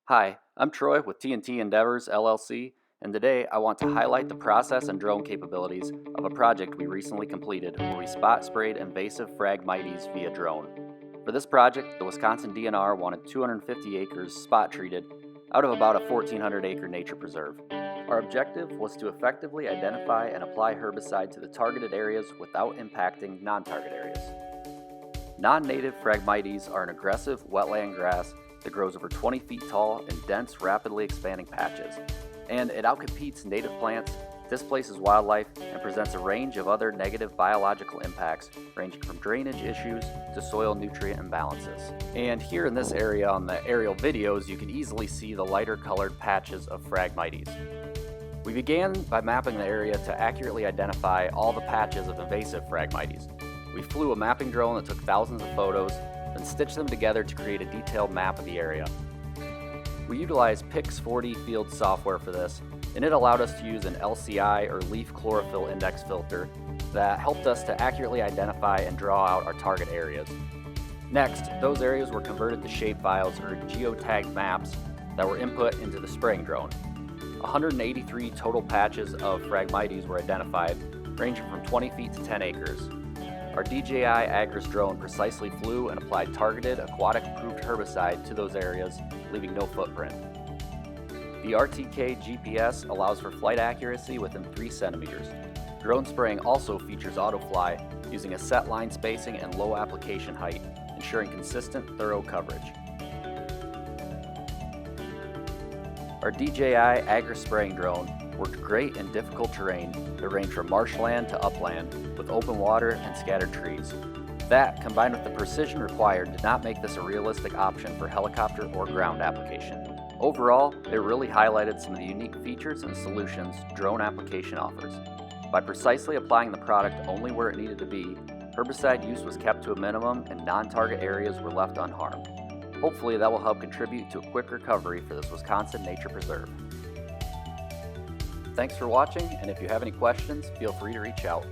Hi, I'm Troy with T&T Endeavors LLC, and today I want to highlight the process and drone capabilities of a project we recently completed where we spot sprayed invasive Phragmites via drone. For this project, the Wisconsin DNR wanted 250 acres spot treated out of about a 1,400 acre nature preserve. Our objective was to effectively identify and apply herbicide to the targeted areas without impacting non-target areas. Non-native Phragmites are an aggressive wetland grass that grows over 20 feet tall in dense, rapidly expanding patches. And it outcompetes native plants, displaces wildlife, and presents a range of other negative biological impacts ranging from drainage issues to soil nutrient imbalances. And here in this area on the aerial videos, you can easily see the lighter colored patches of Phragmites. We began by mapping the area to accurately identify all the patches of invasive Phragmites. We flew a mapping drone that took thousands of photos, then stitched them together to create a detailed map of the area. We utilized Pix40 field software for this, and it allowed us to use an LCI or leaf chlorophyll index filter that helped us to accurately identify and draw out our target areas. Next, those areas were converted to shapefiles or geotagged maps that were input into the spraying drone. 183 total patches of Phragmites were identified, ranging from 20 feet to 10 acres. Our DJI Agras drone precisely flew and applied targeted aquatic-approved herbicide to those areas, leaving no footprint. The RTK GPS allows for flight accuracy within 3 centimeters. Drone spraying also features autofly, using a set line spacing and low application height, ensuring consistent, thorough coverage. Our DJI Agras spraying drone worked great in difficult terrain that ranged from marshland to upland, with open water and scattered trees. That, combined with the precision required, did not make this a realistic option for helicopter or ground application. Overall, it really highlighted some of the unique features and solutions drone application offers. By precisely applying the product only where it needed to be, herbicide use was kept to a minimum and non-target areas were left unharmed. Hopefully that will help contribute to a quick recovery for this Wisconsin nature preserve. Thanks for watching, and if you have any questions, feel free to reach out.